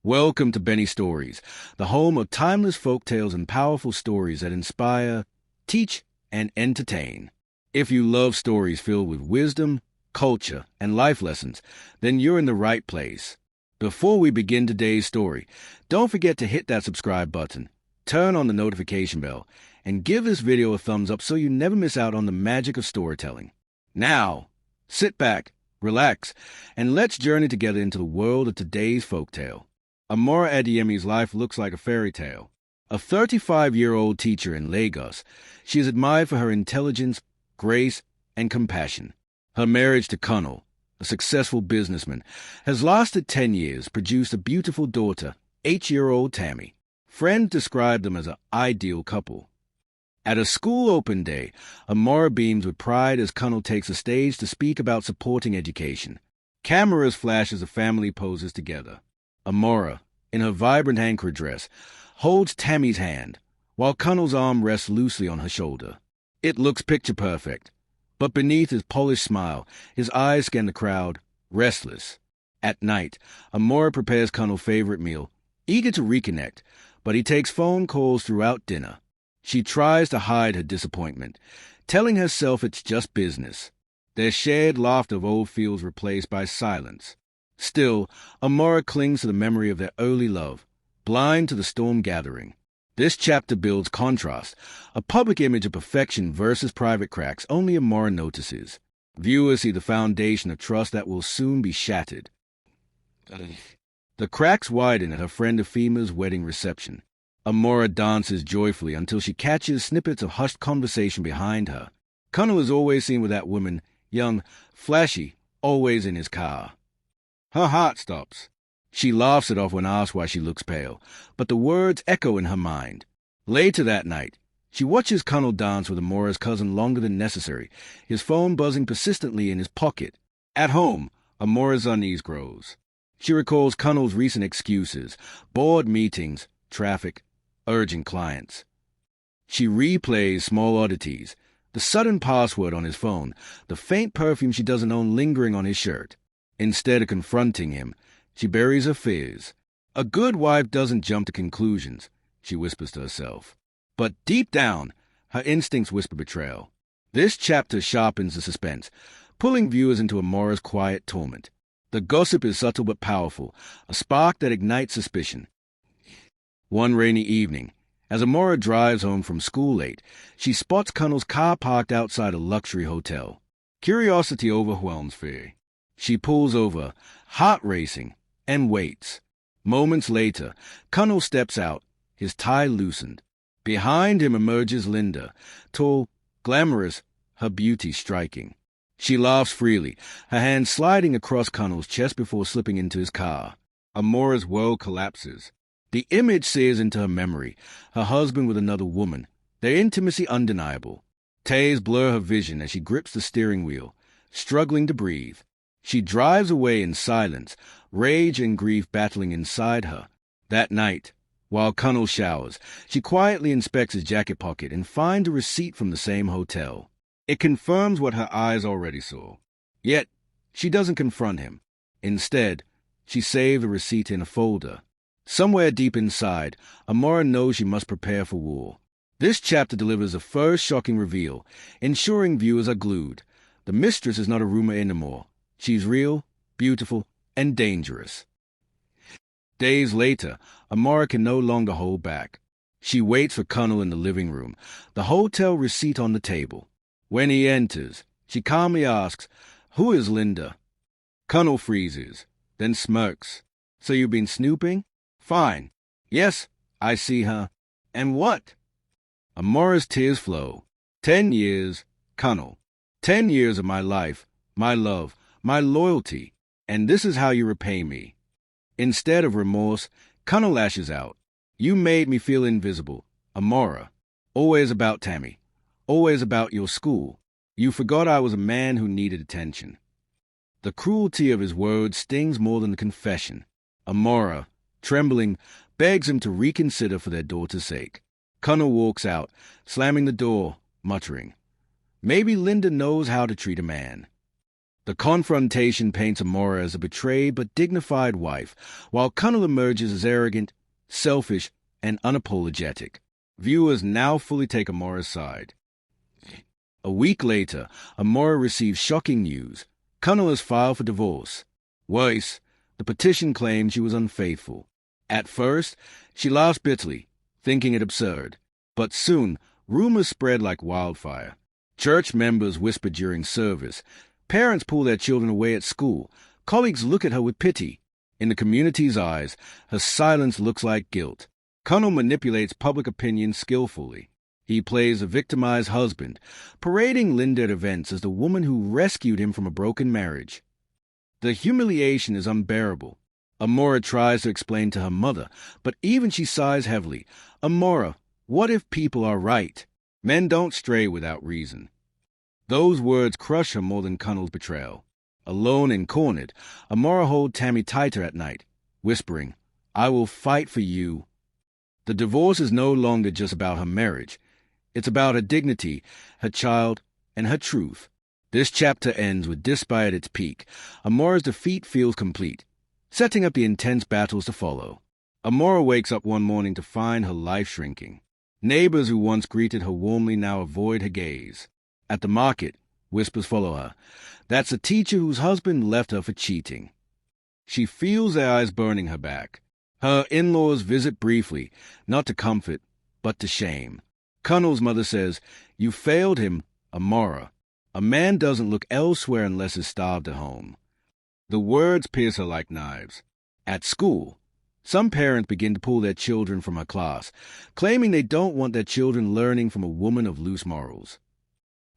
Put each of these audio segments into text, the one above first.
Welcome to Benny Stories, the home of timeless folk tales and powerful stories that inspire, teach, and entertain. If you love stories filled with wisdom, culture, and life lessons, then you're in the right place. Before we begin today's story, don't forget to hit that subscribe button, turn on the notification bell, and give this video a thumbs up so you never miss out on the magic of storytelling. Now, sit back, relax, and let's journey together into the world of today's folktale. Amara Adeyemi's life looks like a fairy tale. A 35-year-old teacher in Lagos, she is admired for her intelligence, grace, and compassion. Her marriage to Colonel, a successful businessman, has lasted 10 years, produced a beautiful daughter, 8-year-old Tammy. Friends describe them as an ideal couple. At a school open day, Amara beams with pride as Colonel takes the stage to speak about supporting education. Cameras flash as the family poses together. Amara, in her vibrant anchor dress, holds Tammy's hand, while Colonel's arm rests loosely on her shoulder. It looks picture-perfect, but beneath his polished smile, his eyes scan the crowd, restless. At night, Amara prepares Colonel's favorite meal, eager to reconnect, but he takes phone calls throughout dinner. She tries to hide her disappointment, telling herself it's just business. Their shared laughter of old feels replaced by silence. Still, Amara clings to the memory of their early love, blind to the storm gathering. This chapter builds contrast, a public image of perfection versus private cracks only Amara notices. Viewers see the foundation of trust that will soon be shattered. The cracks widen at her friend Efima's wedding reception. Amara dances joyfully until she catches snippets of hushed conversation behind her. Colonel is always seen with that woman, young, flashy, always in his car. Her heart stops. She laughs it off when asked why she looks pale, but the words echo in her mind. Later that night, she watches Colonel dance with Amara's cousin longer than necessary, his phone buzzing persistently in his pocket. At home, Amara's unease grows. She recalls Colonel's recent excuses, board meetings, traffic, urgent clients. She replays small oddities, the sudden password on his phone, the faint perfume she doesn't own lingering on his shirt. Instead of confronting him, she buries her fears. A good wife doesn't jump to conclusions, she whispers to herself. But deep down, her instincts whisper betrayal. This chapter sharpens the suspense, pulling viewers into Amara's quiet torment. The gossip is subtle but powerful, a spark that ignites suspicion. One rainy evening, as Amara drives home from school late, she spots Colonel's car parked outside a luxury hotel. Curiosity overwhelms fear. She pulls over, heart racing, and waits. Moments later, Colonel steps out, his tie loosened. Behind him emerges Linda, tall, glamorous, her beauty striking. She laughs freely, her hand sliding across Colonel's chest before slipping into his car. Amara's world collapses. The image sears into her memory, her husband with another woman, their intimacy undeniable. Tears blur her vision as she grips the steering wheel, struggling to breathe. She drives away in silence, rage and grief battling inside her. That night, while Colonel showers, she quietly inspects his jacket pocket and finds a receipt from the same hotel. It confirms what her eyes already saw. Yet, she doesn't confront him. Instead, she saves the receipt in a folder. Somewhere deep inside, Amara knows she must prepare for war. This chapter delivers the first shocking reveal, ensuring viewers are glued. The Mistress is not a rumor anymore. She's real, beautiful, and dangerous. Days later, Amara can no longer hold back. She waits for Colonel in the living room, the hotel receipt on the table. When he enters, she calmly asks, "Who is Linda?" Colonel freezes, then smirks. "So you've been snooping?" "Fine. Yes, I see her." "And what?" Amara's tears flow. 10 years, Colonel. 10 years of my life, my love, my loyalty, and this is how you repay me. Instead of remorse, Colonel lashes out. "You made me feel invisible, Amara. Always about Tammy. Always about your school. You forgot I was a man who needed attention." The cruelty of his words stings more than the confession. Amara, trembling, begs him to reconsider for their daughter's sake. Colonel walks out, slamming the door, muttering, "Maybe Linda knows how to treat a man." The confrontation paints Amara as a betrayed but dignified wife, while Cunnel emerges as arrogant, selfish, and unapologetic. Viewers now fully take Amara's side. A week later, Amara receives shocking news. Cunnel has filed for divorce. Worse, the petition claims she was unfaithful. At first, she laughs bitterly, thinking it absurd. But soon, rumors spread like wildfire. Church members whisper during service. Parents pull their children away at school. Colleagues look at her with pity. In the community's eyes, her silence looks like guilt. Cunnel manipulates public opinion skillfully. He plays a victimized husband, parading Linda at events as the woman who rescued him from a broken marriage. The humiliation is unbearable. Amara tries to explain to her mother, but even she sighs heavily. Amara, what if people are right? Men don't stray without reason. Those words crush her more than Cunnel's betrayal. Alone and cornered, Amara holds Tammy tighter at night, whispering, I will fight for you. The divorce is no longer just about her marriage. It's about her dignity, her child, and her truth. This chapter ends with despair at its peak. Amara's defeat feels complete, setting up the intense battles to follow. Amara wakes up one morning to find her life shrinking. Neighbors who once greeted her warmly now avoid her gaze. At the market, whispers follow her. That's a teacher whose husband left her for cheating. She feels their eyes burning her back. Her in-laws visit briefly, not to comfort, but to shame. Cunnel's mother says, You failed him, Amara. A man doesn't look elsewhere unless he's starved at home. The words pierce her like knives. At school, some parents begin to pull their children from her class, claiming they don't want their children learning from a woman of loose morals.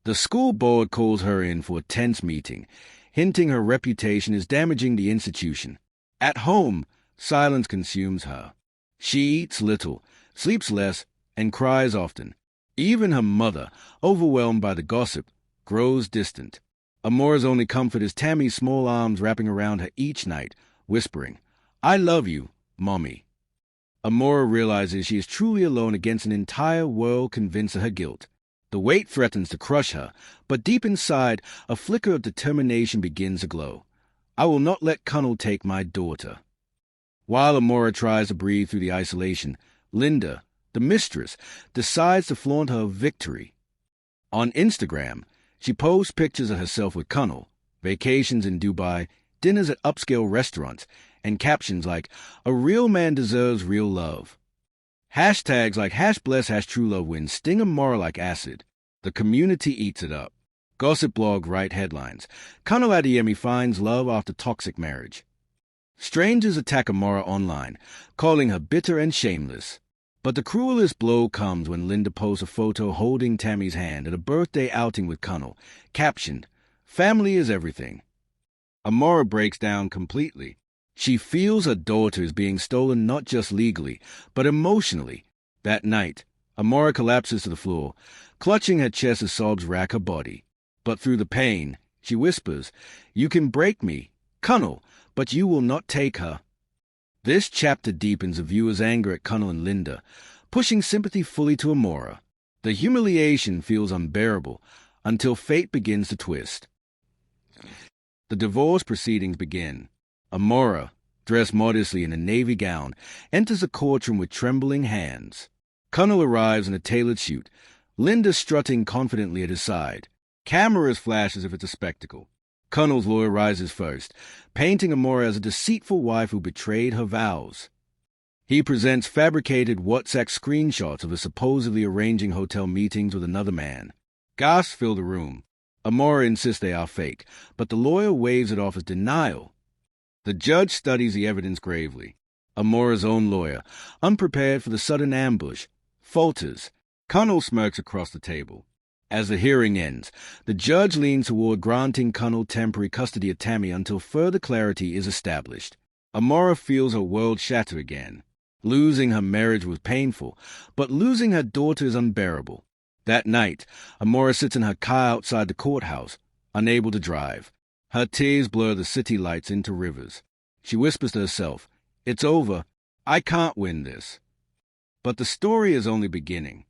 The school board calls her in for a tense meeting, hinting her reputation is damaging the institution. At home, silence consumes her. She eats little, sleeps less, and cries often. Even her mother, overwhelmed by the gossip, grows distant. Amara's only comfort is Tammy's small arms wrapping around her each night, whispering, I love you, Mommy. Amara realizes she is truly alone against an entire world convinced of her guilt. The weight threatens to crush her, but deep inside, a flicker of determination begins to glow. I will not let Cunnel take my daughter. While Amara tries to breathe through the isolation, Linda, the mistress, decides to flaunt her victory. On Instagram, she posts pictures of herself with Cunnel, vacations in Dubai, dinners at upscale restaurants, and captions like, A real man deserves real love. Hashtags like #BlessTrueLoveWins sting Amara like acid. The community eats it up. Gossip blog write headlines. Cunnel Adeyemi finds love after toxic marriage. Strangers attack Amara online, calling her bitter and shameless. But the cruelest blow comes when Linda posts a photo holding Tammy's hand at a birthday outing with Cunnel, captioned, Family is everything. Amara breaks down completely. She feels her daughter is being stolen not just legally, but emotionally. That night, Amara collapses to the floor, clutching her chest as sobs rack her body. But through the pain, she whispers, You can break me, Cunnel, but you will not take her. This chapter deepens the viewer's anger at Cunnel and Linda, pushing sympathy fully to Amara. The humiliation feels unbearable until fate begins to twist. The divorce proceedings begin. Amara, dressed modestly in a navy gown, enters the courtroom with trembling hands. Cunnel arrives in a tailored suit, Linda strutting confidently at his side. Cameras flash as if it's a spectacle. Cunnel's lawyer rises first, painting Amara as a deceitful wife who betrayed her vows. He presents fabricated WhatsApp screenshots of her supposedly arranging hotel meetings with another man. Gasps fill the room. Amara insists they are fake, but the lawyer waves it off as denial. The judge studies the evidence gravely. Amara's own lawyer, unprepared for the sudden ambush, falters. Cunnel smirks across the table. As the hearing ends, the judge leans toward granting Cunnel temporary custody of Tammy until further clarity is established. Amara feels her world shatter again. Losing her marriage was painful, but losing her daughter is unbearable. That night, Amara sits in her car outside the courthouse, unable to drive. Her tears blur the city lights into rivers. She whispers to herself, It's over. I can't win this. But the story is only beginning.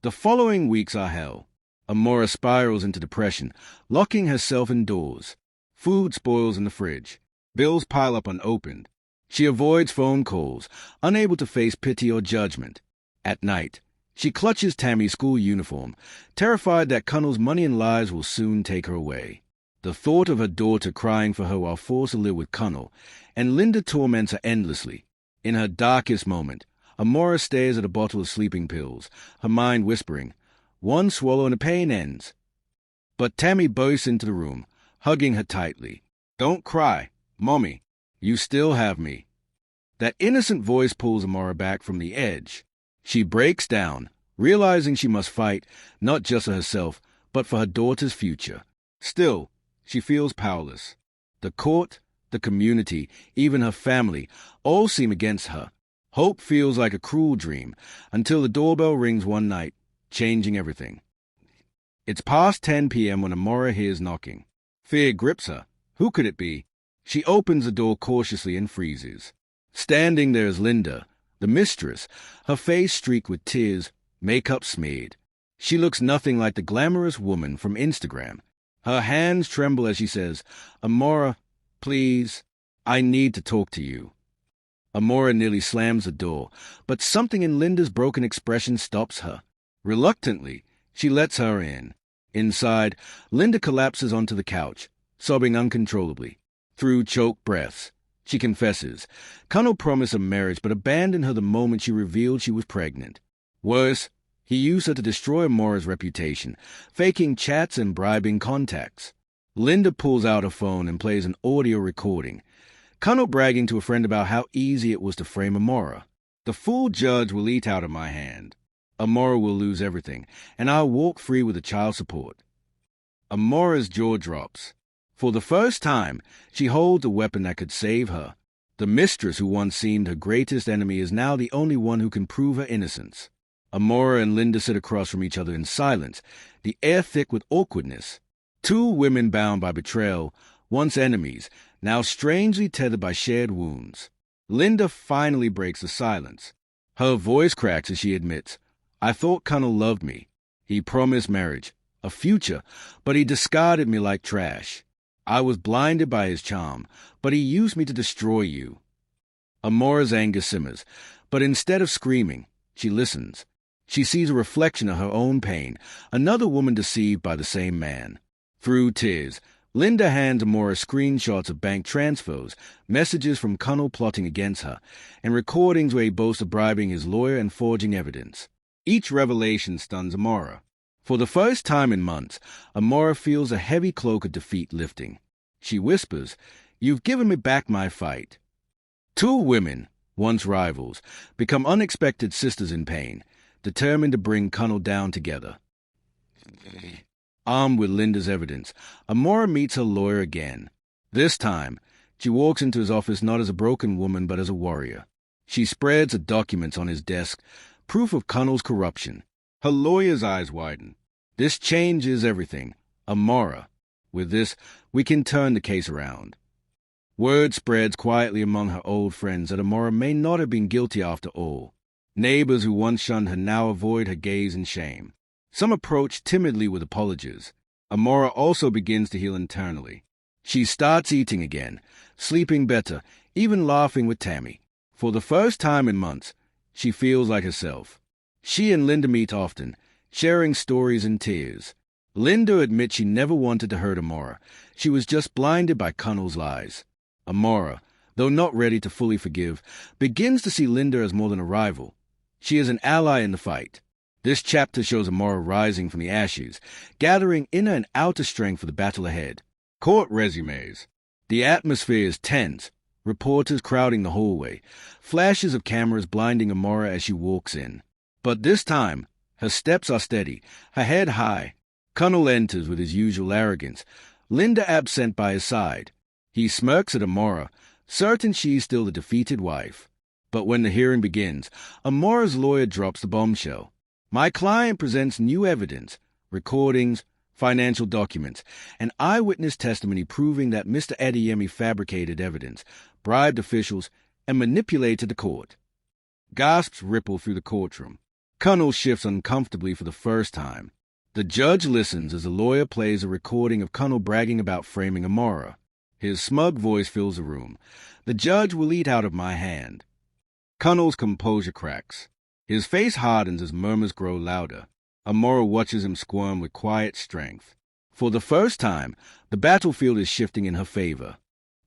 The following weeks are hell. Amara spirals into depression, locking herself indoors. Food spoils in the fridge. Bills pile up unopened. She avoids phone calls, unable to face pity or judgment. At night, she clutches Tammy's school uniform, terrified that Connell's money and lives will soon take her away. The thought of her daughter crying for her while forced to live with Connell, and Linda torments her endlessly. In her darkest moment, Amara stares at a bottle of sleeping pills, her mind whispering, "One swallow and the pain ends." But Tammy bursts into the room, hugging her tightly. "Don't cry, Mommy. You still have me." That innocent voice pulls Amara back from the edge. She breaks down, realizing she must fight, not just for herself, but for her daughter's future. Still, she feels powerless. The court, the community, even her family, all seem against her. Hope feels like a cruel dream, until the doorbell rings one night, changing everything. It's past 10 p.m. when Amara hears knocking. Fear grips her. Who could it be? She opens the door cautiously and freezes. Standing there is Linda, the mistress, her face streaked with tears, makeup smeared. She looks nothing like the glamorous woman from Instagram. Her hands tremble as she says, "Amara, please, I need to talk to you." Amara nearly slams the door, but something in Linda's broken expression stops her. Reluctantly, she lets her in. Inside, Linda collapses onto the couch, sobbing uncontrollably. Through choked breaths, she confesses. Connell promised a marriage but abandoned her the moment she revealed she was pregnant. Worse, he used her to destroy Amara's reputation, faking chats and bribing contacts. Linda pulls out her phone and plays an audio recording. Connell bragging to a friend about how easy it was to frame Amara. "The full judge will eat out of my hand. Amara will lose everything, and I'll walk free with the child support." Amara's jaw drops. For the first time, she holds a weapon that could save her. The mistress who once seemed her greatest enemy is now the only one who can prove her innocence. Amara and Linda sit across from each other in silence, the air thick with awkwardness. Two women bound by betrayal, once enemies, now strangely tethered by shared wounds. Linda finally breaks the silence. Her voice cracks as she admits, "I thought Connell loved me. He promised marriage, a future, but he discarded me like trash. I was blinded by his charm, but he used me to destroy you." Amara's anger simmers, but instead of screaming, she listens. She sees a reflection of her own pain, another woman deceived by the same man. Through tears, Linda hands Amara screenshots of bank transfers, messages from Connell plotting against her, and recordings where he boasts of bribing his lawyer and forging evidence. Each revelation stuns Amara. For the first time in months, Amara feels a heavy cloak of defeat lifting. She whispers, "You've given me back my fight." Two women, once rivals, become unexpected sisters in pain, determined to bring Connell down together. Armed with Linda's evidence, Amara meets her lawyer again. This time, she walks into his office not as a broken woman but as a warrior. She spreads the documents on his desk, proof of Connell's corruption. Her lawyer's eyes widen. "This changes everything. Amara. With this, we can turn the case around." Word spreads quietly among her old friends that Amara may not have been guilty after all. Neighbors who once shunned her now avoid her gaze in shame. Some approach timidly with apologies. Amara also begins to heal internally. She starts eating again, sleeping better, even laughing with Tammy. For the first time in months, she feels like herself. She and Linda meet often, sharing stories and tears. Linda admits she never wanted to hurt Amara. She was just blinded by Connell's lies. Amara, though not ready to fully forgive, begins to see Linda as more than a rival. She is an ally in the fight. This chapter shows Amara rising from the ashes, gathering inner and outer strength for the battle ahead. Court resumes. The atmosphere is tense, reporters crowding the hallway, flashes of cameras blinding Amara as she walks in. But this time, her steps are steady, her head high. Connell enters with his usual arrogance, Linda absent by his side. He smirks at Amara, certain she's still the defeated wife. But when the hearing begins, Amara's lawyer drops the bombshell. "My client presents new evidence, recordings, financial documents, and eyewitness testimony proving that Mr. Adeyemi fabricated evidence, bribed officials, and manipulated the court." Gasps ripple through the courtroom. Connell shifts uncomfortably for the first time. The judge listens as the lawyer plays a recording of Connell bragging about framing Amara. His smug voice fills the room. The judge will eat out of my hand. Connell's composure cracks. His face hardens as murmurs grow louder. Amara watches him squirm with quiet strength. For the first time, the battlefield is shifting in her favor.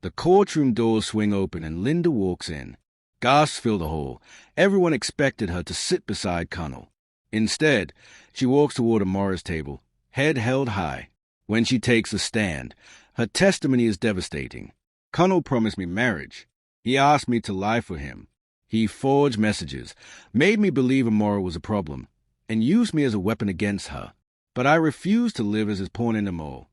The courtroom doors swing open and Linda walks in. Gasps fill the hall. Everyone expected her to sit beside Connell. Instead, she walks toward Amara's table, head held high. When she takes a stand, her testimony is devastating. Connell promised me marriage. He asked me to lie for him. He forged messages, made me believe Amara was a problem, and used me as a weapon against her. But I refused to live as his pawn in the mole.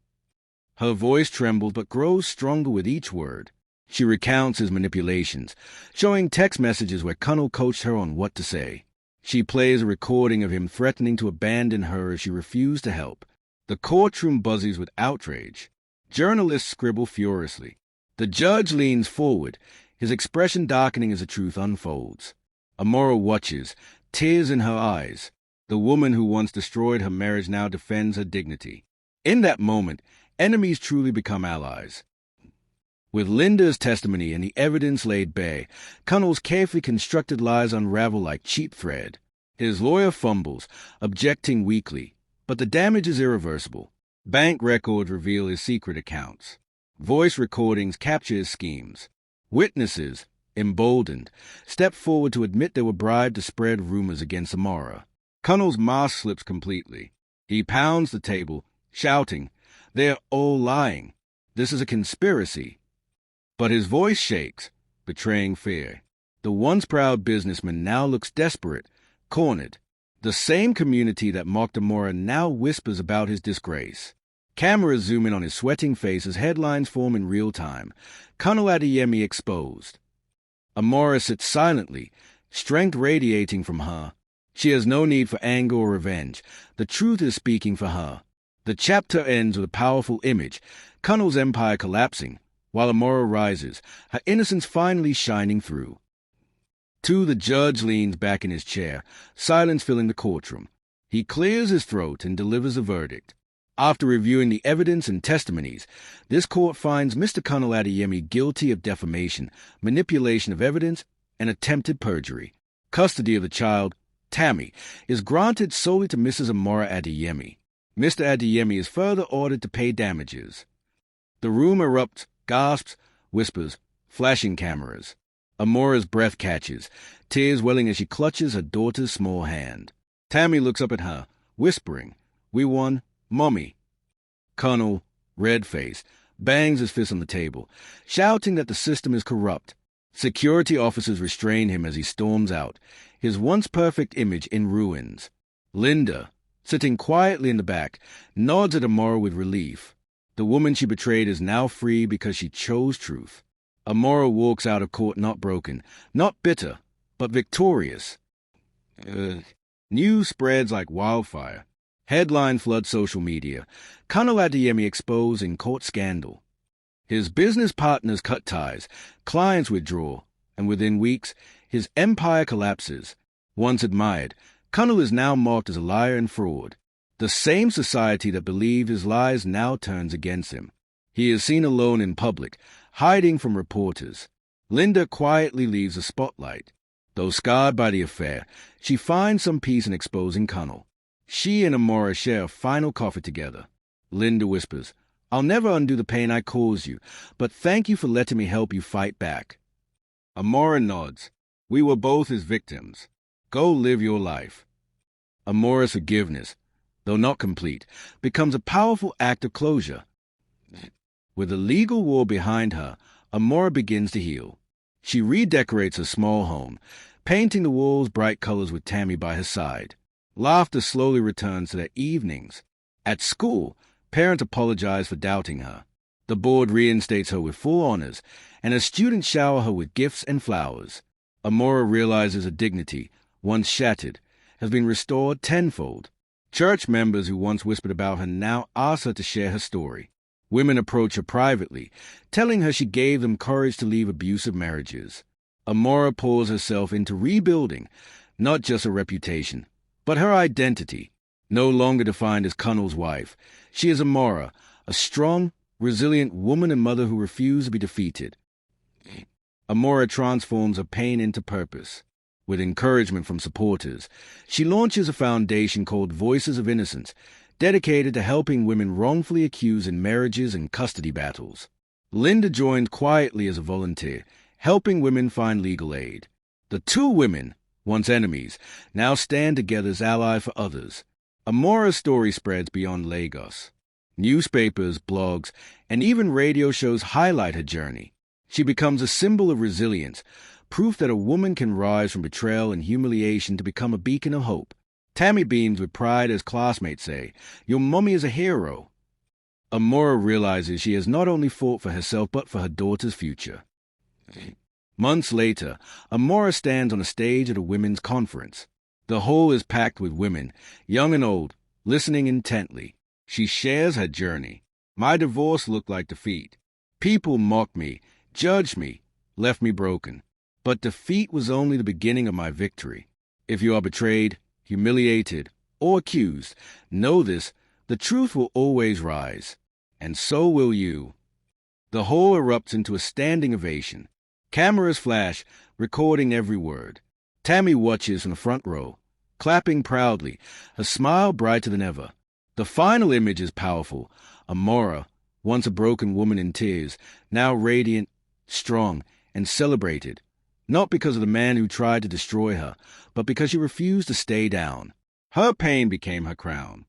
Her voice trembles but grows stronger with each word. She recounts his manipulations, showing text messages where Connell coached her on what to say. She plays a recording of him threatening to abandon her as she refused to help. The courtroom buzzes with outrage. Journalists scribble furiously. The judge leans forward, his expression darkening as the truth unfolds. Amara watches, tears in her eyes. The woman who once destroyed her marriage now defends her dignity. In that moment, enemies truly become allies. With Linda's testimony and the evidence laid bare, Connell's carefully constructed lies unravel like cheap thread. His lawyer fumbles, objecting weakly, but the damage is irreversible. Bank records reveal his secret accounts. Voice recordings capture his schemes. Witnesses, emboldened, step forward to admit they were bribed to spread rumors against Amara. Connell's mask slips completely. He pounds the table, shouting, "They're all lying. This is a conspiracy." But his voice shakes, betraying fear. The once proud businessman now looks desperate, cornered. The same community that mocked Amara now whispers about his disgrace. Cameras zoom in on his sweating face as headlines form in real time. Connell Adeyemi exposed. Amara sits silently, strength radiating from her. She has no need for anger or revenge. The truth is speaking for her. The chapter ends with a powerful image, Connell's empire collapsing, while Amara rises, her innocence finally shining through. The judge leans back in his chair, silence filling the courtroom. He clears his throat and delivers a verdict. After reviewing the evidence and testimonies, this court finds Mr. Connell Adeyemi guilty of defamation, manipulation of evidence, and attempted perjury. Custody of the child, Tammy, is granted solely to Mrs. Amara Adeyemi. Mr. Adeyemi is further ordered to pay damages. The room erupts, gasps, whispers, flashing cameras. Amara's breath catches, tears welling as she clutches her daughter's small hand. Tammy looks up at her, whispering, "We won, Mommy." Connell, red-faced, bangs his fist on the table, shouting that the system is corrupt. Security officers restrain him as he storms out, his once perfect image in ruins. Linda, sitting quietly in the back, nods at Amara with relief. The woman she betrayed is now free because she chose truth. Amara walks out of court not broken, not bitter, but victorious. News spreads like wildfire. Headline floods social media. Connell Adeyemi exposed in court scandal. His business partners cut ties, clients withdraw, and within weeks, his empire collapses. Once admired, Connell is now mocked as a liar and fraud. The same society that believed his lies now turns against him. He is seen alone in public, hiding from reporters. Linda quietly leaves the spotlight. Though scarred by the affair, she finds some peace in exposing Connell. She and Amara share a final coffee together. Linda whispers, "I'll never undo the pain I caused you, but thank you for letting me help you fight back." Amara nods. "We were both his victims. Go live your life." Amara's forgiveness, though not complete, becomes a powerful act of closure. With the legal war behind her, Amara begins to heal. She redecorates her small home, painting the walls bright colors with Tammy by her side. Laughter slowly returns to their evenings. At school, parents apologize for doubting her. The board reinstates her with full honors, and her students shower her with gifts and flowers. Amara realizes her dignity, once shattered, has been restored tenfold. Church members who once whispered about her now ask her to share her story. Women approach her privately, telling her she gave them courage to leave abusive marriages. Amara pours herself into rebuilding, not just her reputation, but her identity. No longer defined as Cunnell's wife, she is Amara, a strong, resilient woman and mother who refused to be defeated. Amara transforms her pain into purpose. With encouragement from supporters, she launches a foundation called Voices of Innocence, dedicated to helping women wrongfully accused in marriages and custody battles. Linda joined quietly as a volunteer, helping women find legal aid. The two women, once enemies, now stand together as allies for others. Amara's story spreads beyond Lagos. Newspapers, blogs, and even radio shows highlight her journey. She becomes a symbol of resilience, proof that a woman can rise from betrayal and humiliation to become a beacon of hope. Tammy beams with pride as classmates say, "Your mommy is a hero." Amara realizes she has not only fought for herself but for her daughter's future. Months later, Amara stands on a stage at a women's conference. The hall is packed with women, young and old, listening intently. She shares her journey. "My divorce looked like defeat. People mocked me, judged me, left me broken. But defeat was only the beginning of my victory. If you are betrayed, humiliated, or accused, know this, the truth will always rise. And so will you." The hall erupts into a standing ovation. Cameras flash, recording every word. Tammy watches from the front row, clapping proudly, her smile brighter than ever. The final image is powerful. Amara, once a broken woman in tears, now radiant, strong, and celebrated, not because of the man who tried to destroy her, but because she refused to stay down. Her pain became her crown.